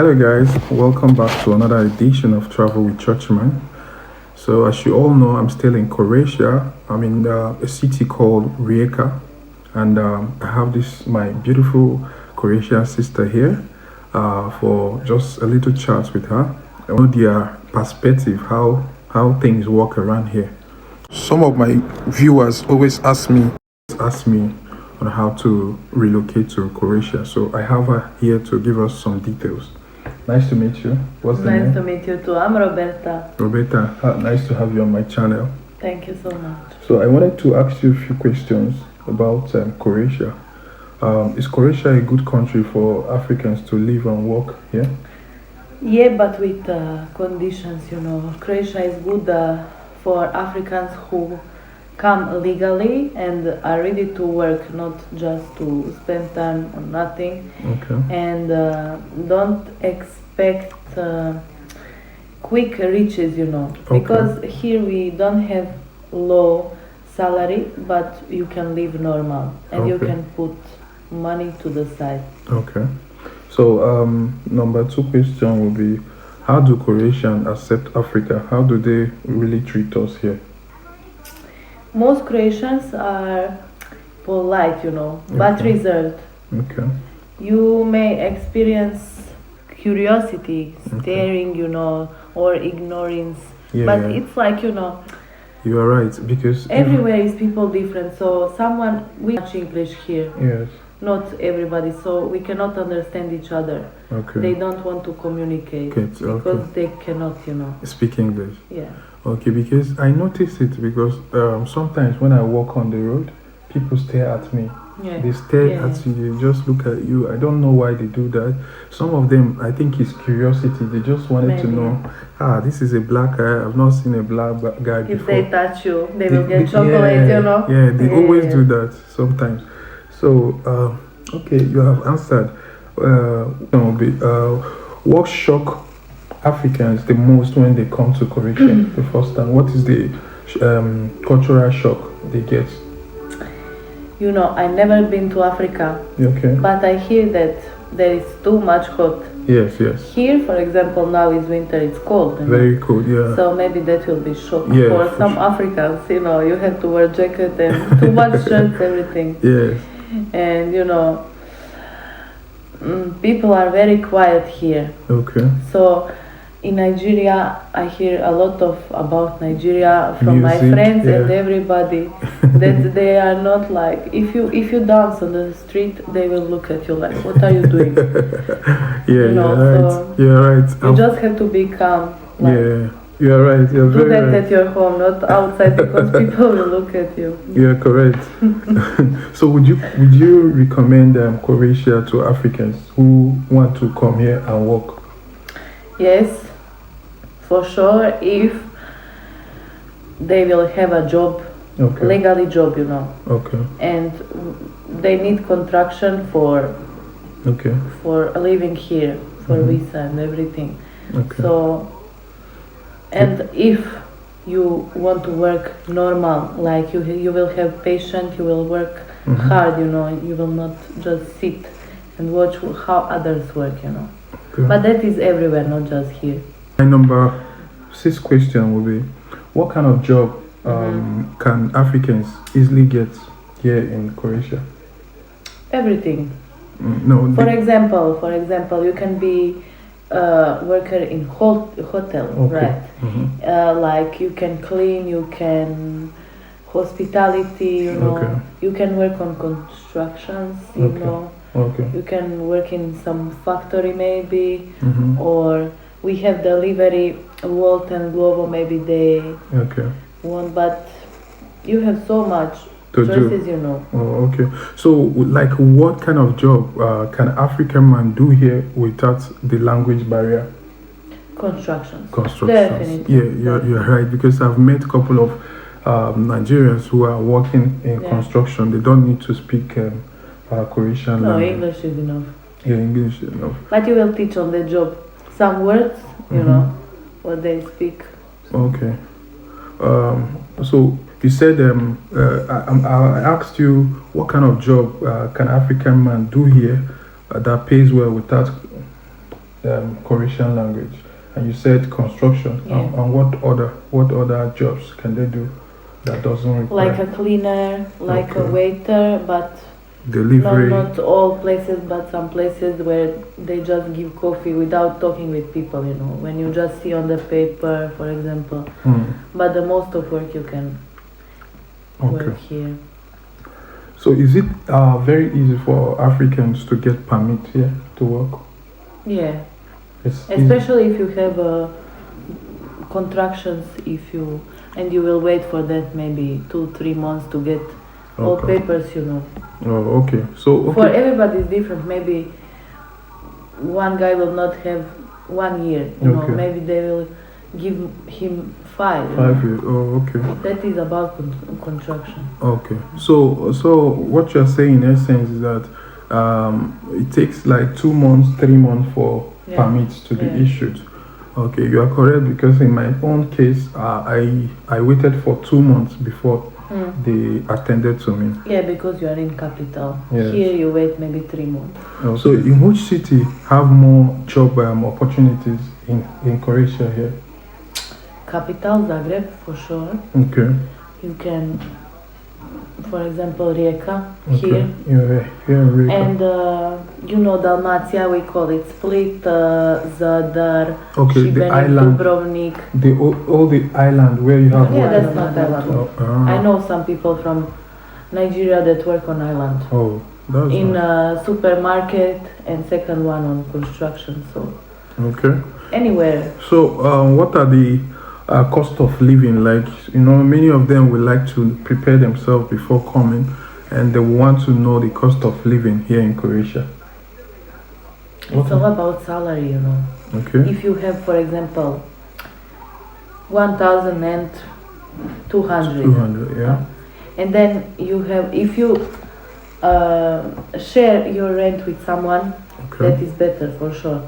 Hello, guys. Welcome back to another edition of Travel with Churchman. So, as you all know, I'm still in Croatia. I'm in a city called Rijeka, and I have my beautiful Croatian sister here for just a little chat with her. I know their perspective, how things work around here. Some of my viewers always ask me on how to relocate to Croatia. So I have her here to give us some details. Nice to meet you. What's the name? Nice to meet you too. I'm Roberta. Roberta, nice to have you on my channel. Thank you so much. So I wanted to ask you a few questions about Croatia. Is Croatia a good country for Africans to live and work here? Yeah, but with conditions, Croatia is good for Africans who come legally and are ready to work, not just to spend time on nothing. Okay. And don't expect quick riches, because here we don't have low salary, but you can live normal and you can put money to the side. Okay. So number 2 question will be, how do Croatians accept Africa? How do they really treat us here? Most Croatians are polite, but reserved. Okay. You may experience curiosity, staring, or ignorance. But it's like, You are right, because everywhere is people different. So we speak English here. Yes. Not everybody, so we cannot understand each other. Okay. They don't want to communicate because they cannot, speak English. Yeah. Okay, because I notice it because sometimes when I walk on the road, people stare at me. Yeah. They stare at you, they just look at you. I don't know why they do that. Some of them, I think it's curiosity. They just wanted to know, this is a black guy. I've not seen a black guy before. If they touch you, they will get chocolate, Yeah, they always do that sometimes. So, okay, you have answered. What shock Africans the most when they come to Croatia the first time? What is the cultural shock they get? I never been to Africa. Okay. But I hear that there is too much hot. Yes. Here, for example, now is winter, it's cold. Very cold, yeah. So maybe that will be shock for some Africans, you have to wear jacket and too much shirts, everything. Yes. And, people are very quiet here. Okay. So in Nigeria, I hear a lot about Nigeria from Music, my friends and everybody that they are not like, if you dance on the street, they will look at you like, what are you doing? You're right. So you're right. You just have to be calm. You're right. You're do very that right. at your home, not outside, because people will look at you. You're correct. So would you recommend Croatia to Africans who want to come here and work? Yes, for sure, if they will have a job, legally job, Okay. And they need contraction for living here, for visa and everything. Okay. So, and if you want to work normal, like you will have patience, you will work hard, you will not just sit and watch how others work, Okay. But that is everywhere, not just here. My number 6 question will be, what kind of job can Africans easily get here in Croatia? Everything. No. For example, you can be worker in hotel, right? Like you can clean, you can hospitality, you can work on constructions, you can work in some factory maybe, or we have delivery, Volt and Glovo, maybe they want, but you have so much choices, Oh, okay. So, like, what kind of job can African man do here without the language barrier? Construction. Definitely. Yeah, you're right. Because I've met a couple of Nigerians who are working in construction. They don't need to speak Croatian language. English is enough. Yeah, English is enough. But you will teach on the job some words, what they speak. Okay. So you said I asked you what kind of job can African man do here that pays well without Croatian language, and you said construction. Yeah. And what other jobs can they do that doesn't require Like a cleaner, like a Okay. waiter, but delivery? not all places, but some places where they just give coffee without talking with people, when you just see on the paper, for example. But the most of work you can work here. So is it very easy for Africans to get permit here to work? Yeah, It's easy. especially if you have contractions, and you will wait for that maybe 2-3 months to get all Okay. papers, Oh, okay. So For everybody it's different. Maybe one guy will not have 1 year, Okay. maybe they will give him 5. 5 years. Oh, okay. That is about construction. Okay. So what you're saying in essence is that it takes like 2 months, 3 months for Yeah. permits to be Yeah. issued. Okay, you are correct, because in my own case, I waited for 2 months before they attended to me. Yeah, because you are in capital. Yes. Here you wait maybe 3 months. So in which city have more job opportunities in Croatia here? Capital Zagreb for sure. Okay. You can, for example, Rijeka Okay. here. Yeah, here in Rijeka. And Dalmatia, we call it Split, Zadar, Okay, the Šibenik, island. Dubrovnik. All the island where you have Yeah, work. that's not island. Oh, I know some people from Nigeria that work on island. Oh, that's In nice. supermarket and second one on construction. So Okay. anywhere. So what are the cost of living like? Many of them will like to prepare themselves before coming, and they want to know the cost of living here in Croatia. It's all about salary, Okay. If you have, for example, 1,200, 200, yeah. and then you have, if you share your rent with someone, Okay. that is better for sure.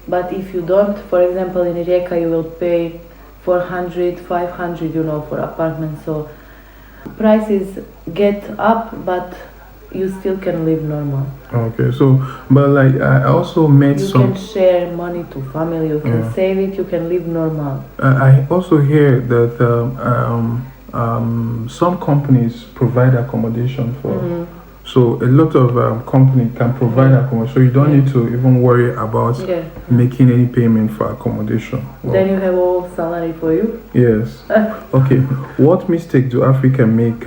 But if you don't, for example, in Rijeka you will pay 400, 500, for apartment. So prices get up, but you still can live normal. Okay. So, but like I also met You some. can share money to family. You can Yeah. save it. You can live normal. I also hear that some companies provide accommodation for. Mhm. So a lot of company can provide accommodation. So you don't need to even worry about Yeah. making any payment for accommodation. Then you have all salary for you. Yes. Okay. What mistake do Africa make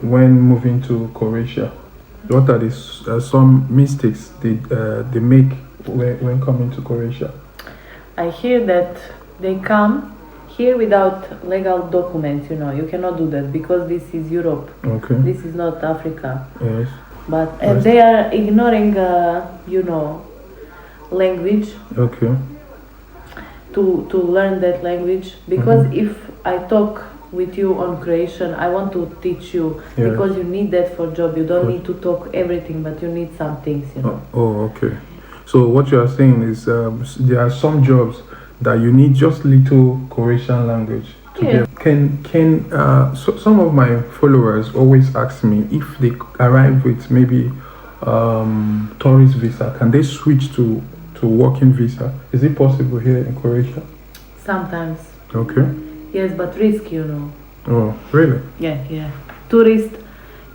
when moving to Croatia? What are some mistakes they make when coming to Croatia? I hear that they come here without legal documents. You cannot do that because this is Europe. Okay. This is not Africa. Yes. And they are ignoring, language Okay. to learn that language. Because if I talk with you on Croatian, I want to teach you Yeah. because you need that for job. You don't need to talk everything, but you need some things. Oh, okay. So what you are saying is there are some jobs that you need just little Croatian language to Yeah. get. So some of my followers always ask me if they arrive with maybe tourist visa, can they switch to working visa? Is it possible here in Croatia? Sometimes. Okay. Yes, but risky, Oh, really? Yeah. Tourist,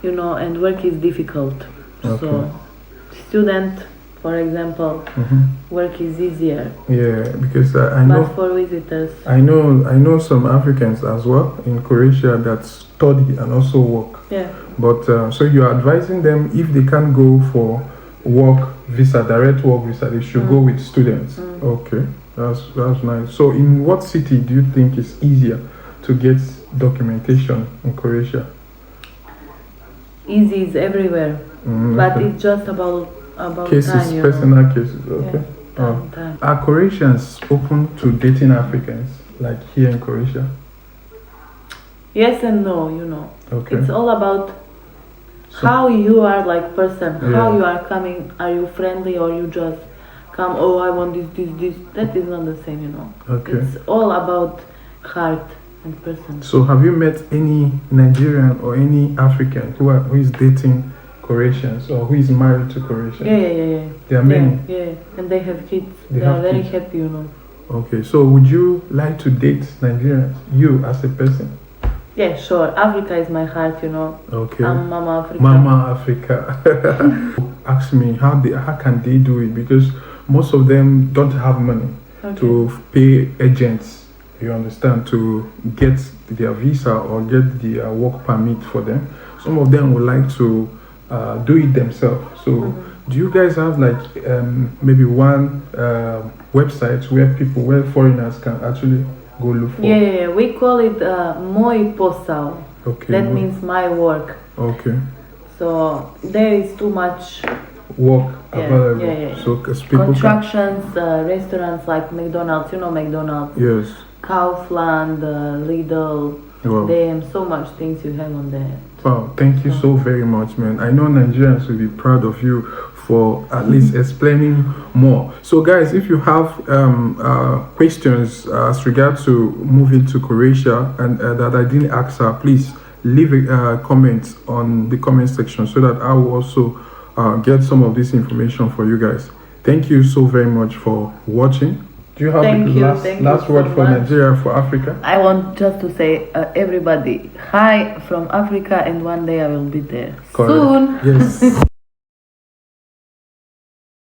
and work is difficult. Okay. So, student, for example, work is easier. Yeah, because I know. But for visitors, I know some Africans as well in Croatia that study and also work. yeah. But so you're advising them if they can't go for direct work visa, they should go with students. Okay, that's nice. So in what city do you think is easier to get documentation in Croatia? Easy is everywhere, but Okay. it's just about Cases, time. personal cases. Okay. Yeah, Oh. time. Are Croatians open to dating Africans like here in Croatia? Yes and no, Okay. It's all about So- how you are like person, Yeah. how you are coming. Are you friendly or you just come? Oh, I want this. That is not the same, Okay. It's all about heart and person. So have you met any Nigerian or any African who is dating Croatians or who is married to Croatians? Yeah. There are many. Yeah. And they have kids. They They are have very kids. happy, you know. Okay, so would you like to date Nigerians? You as a person? Yeah, sure. Africa is my heart, you know. Okay. I'm Mama Africa. Mama Africa. Ask me how can they do it, because most of them don't have money to pay agents, you understand, to get their visa or get the work permit for them. Some of them would like to do it themselves. So do you guys have like maybe one website where foreigners can actually go look for? Yeah, we call it Moj posao. Okay. That means my work. Okay. So there is too much Work available. Yeah. So 'cause people constructions, restaurants like McDonald's, you know McDonald's, yes. Kaufland, Lidl, Wow. them, so much things you have on there. Wow, thank you so very much, man. I know Nigerians will be proud of you for at least explaining more. So, guys, if you have questions as regard to moving to Croatia and that I didn't ask her, please leave a comment on the comment section so that I will also get some of this information for you guys. Thank you so very much for watching. Do you have last word for Nigeria, for Africa? I want just to say, everybody, hi from Africa, and one day I will be there. Correct. Soon. Yes.